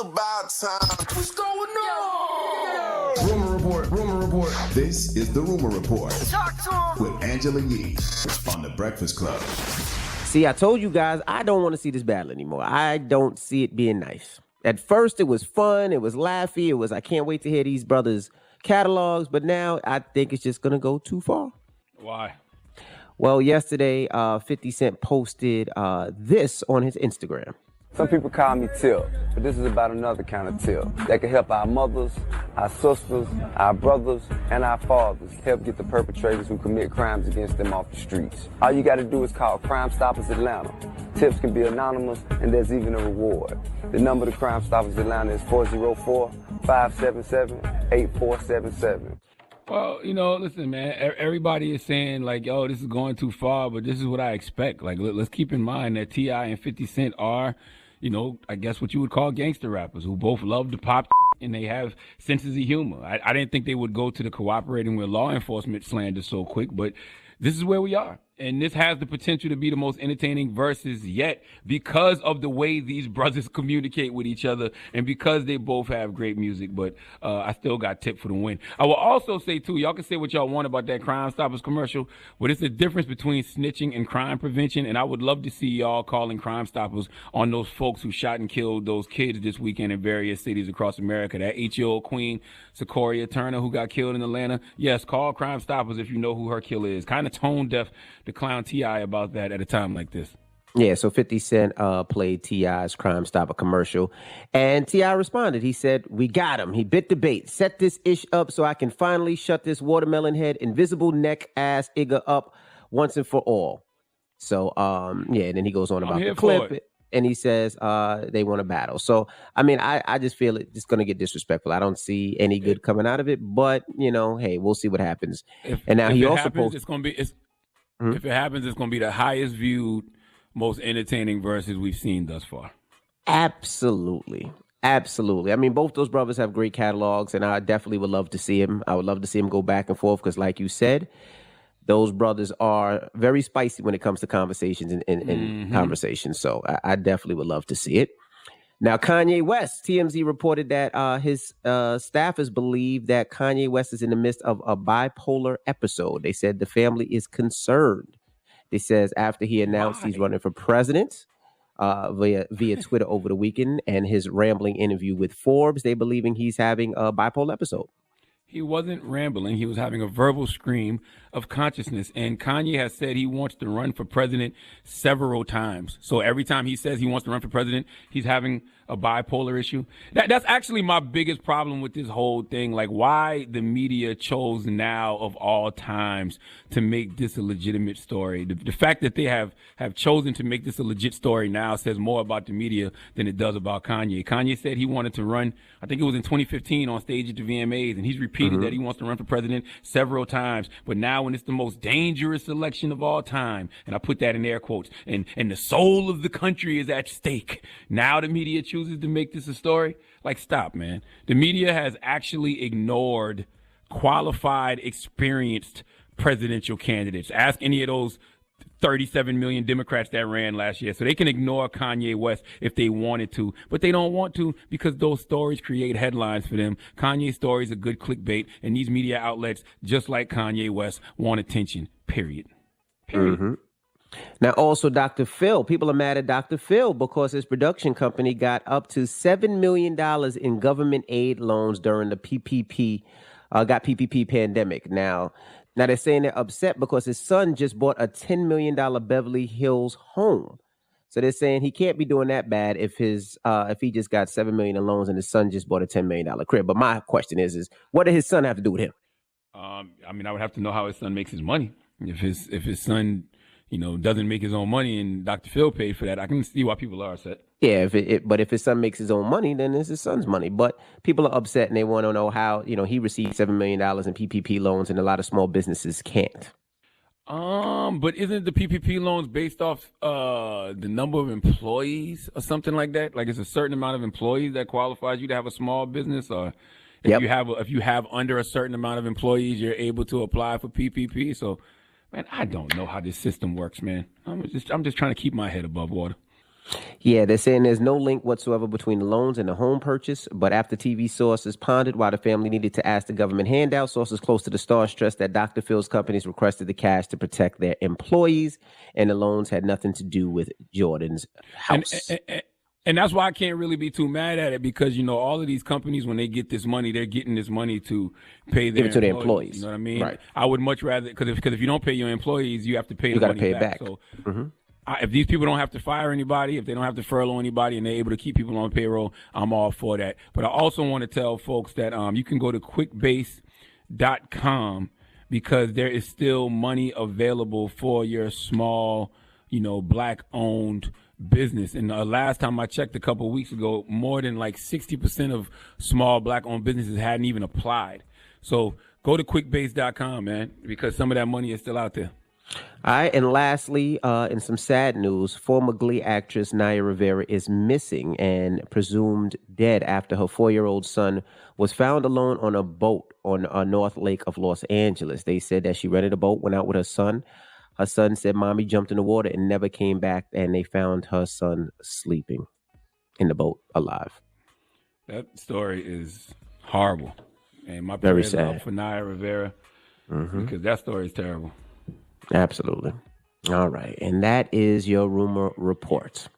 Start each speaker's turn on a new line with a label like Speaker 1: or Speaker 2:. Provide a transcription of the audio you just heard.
Speaker 1: about time. What's going on?
Speaker 2: Rumor report, rumor report. This is the Rumor Report
Speaker 1: Talk to him.
Speaker 2: with Angela Yee on The Breakfast Club.
Speaker 3: See, I told you guys I don't want to see this battle anymore. I don't see it being nice. At first, it was fun. It was laughy. It was, I can't wait to hear these brothers' catalogs. But now I think it's just going to go too far.
Speaker 4: Why?
Speaker 3: Well, yesterday, 50 Cent posted this on his Instagram.
Speaker 5: Some people call me Tip, but this is about another kind of tip that can help our mothers, our sisters, our brothers, and our fathers help get the perpetrators who commit crimes against them off the streets. All you got to do is call Crime Stoppers Atlanta. Tips can be anonymous, and there's even a reward. The number to Crime Stoppers Atlanta is 404-577-8477.
Speaker 4: Well, listen, man, everybody is saying, like, yo, this is going too far, but this is what I expect. Like, let's keep in mind that T.I. and 50 Cent are, I guess what you would call gangster rappers who both love to pop and they have senses of humor. I didn't think they would go to the cooperating with law enforcement slander so quick, but this is where we are. And this has the potential to be the most entertaining verses yet because of the way these brothers communicate with each other and because they both have great music. But I still got Tip for the win. I will also say, too, y'all can say what y'all want about that Crime Stoppers commercial, but it's the difference between snitching and crime prevention. And I would love to see y'all calling Crime Stoppers on those folks who shot and killed those kids this weekend in various cities across America. That 8-year-old queen, Sequoia Turner, who got killed in Atlanta. Yes, call Crime Stoppers if you know who her killer is. Kind of tone deaf to clown T.I. about that at a time like this.
Speaker 3: Yeah, so 50 Cent played T.I.'s Crime Stopper commercial, and T.I. responded. He said, "We got him. He bit the bait. Set this ish up so I can finally shut this watermelon head, invisible neck ass Igga up once and for all." So, and then he goes on about the clip, and he says they want to battle. So, I mean, I just feel it's going to get disrespectful. I don't see any good coming out of it, but, hey, we'll see what happens.
Speaker 4: If it happens, it's going to be the highest viewed, most entertaining verses we've seen thus far.
Speaker 3: Absolutely. Absolutely. I mean, both those brothers have great catalogs, and I definitely would love to see him. I would love to see him go back and forth because, like you said, those brothers are very spicy when it comes to conversations and conversations. So I definitely would love to see it. Now, Kanye West, TMZ reported that his staffers believe that Kanye West is in the midst of a bipolar episode. They said the family is concerned. It says after he announced he's running for president via Twitter over the weekend and his rambling interview with Forbes, they believing he's having a bipolar episode.
Speaker 4: He wasn't rambling. He was having a verbal scream of consciousness. And Kanye has said he wants to run for president several times. So every time he says he wants to run for president, he's having a bipolar issue. That's actually my biggest problem with this whole thing. Like, why the media chose now of all times to make this a legitimate story. The fact that they have chosen to make this a legit story now says more about the media than it does about Kanye. Kanye said he wanted to run, I think it was in 2015 on stage at the VMAs, and he's repeated that he wants to run for president several times. But now when it's the most dangerous election of all time, and I put that in air quotes, and the soul of the country is at stake, now the media chooses to make this a story. Like, stop, man. The media has actually ignored qualified, experienced presidential candidates. Ask any of those 37 million Democrats that ran last year. So they can ignore Kanye West if they wanted to, but they don't want to because those stories create headlines for them. Kanye's stories are good clickbait, and these media outlets, just like Kanye West, want attention, period.
Speaker 3: Now, also Dr. Phil, people are mad at Dr. Phil because his production company got up to $7 million in government aid loans during the PPP pandemic. Now they're saying they're upset because his son just bought a $10 million Beverly Hills home. So they're saying he can't be doing that bad if he just got $7 million in loans and his son just bought a $10 million crib. But my question is what did his son have to do with him?
Speaker 4: I would have to know how his son makes his money. If his son, doesn't make his own money and Dr. Phil paid for that, I can see why people are upset.
Speaker 3: Yeah, but if his son makes his own money, then it's his son's money. But people are upset and they want to know how, he received $7 million in PPP loans and a lot of small businesses can't.
Speaker 4: But isn't the PPP loans based off the number of employees or something like that? Like, it's a certain amount of employees that qualifies you to have a small business, or if you have under a certain amount of employees, you're able to apply for PPP. So, man, I don't know how this system works, man. I'm just trying to keep my head above water.
Speaker 3: Yeah, they're saying there's no link whatsoever between the loans and the home purchase. But after TV sources pondered why the family needed to ask the government handout, sources close to the star stressed that Dr. Phil's companies requested the cash to protect their employees, and the loans had nothing to do with Jordan's house.
Speaker 4: And that's why I can't really be too mad at it, because, you know, all of these companies, when they get this money, they're getting this money to pay their
Speaker 3: Give it to their employees.
Speaker 4: You know what I mean?
Speaker 3: Right.
Speaker 4: I would much rather, because if you don't pay your employees, you have to pay
Speaker 3: You
Speaker 4: the
Speaker 3: gotta
Speaker 4: money
Speaker 3: pay it back.
Speaker 4: So if these people don't have to fire anybody, if they don't have to furlough anybody, and they're able to keep people on payroll, I'm all for that. But I also want to tell folks that you can go to quickbase.com, because there is still money available for your small, you know, black-owned business. And last time I checked a couple of weeks ago, more than like 60% of small black-owned businesses hadn't even applied. So go to quickbase.com, man, because some of that money is still out there.
Speaker 3: All right, and lastly, in some sad news, former Glee actress Naya Rivera is missing and presumed dead after her 4-year-old son was found alone on a boat on a North Lake of Los Angeles. They said that she rented a boat, went out with her son. Her son said mommy jumped in the water and never came back, and they found her son sleeping in the boat alive.
Speaker 4: That story is horrible. And my
Speaker 3: Very
Speaker 4: prayers
Speaker 3: sad.
Speaker 4: are up for Naya Rivera, because that story is terrible.
Speaker 3: Absolutely. All right. And that is your rumor report.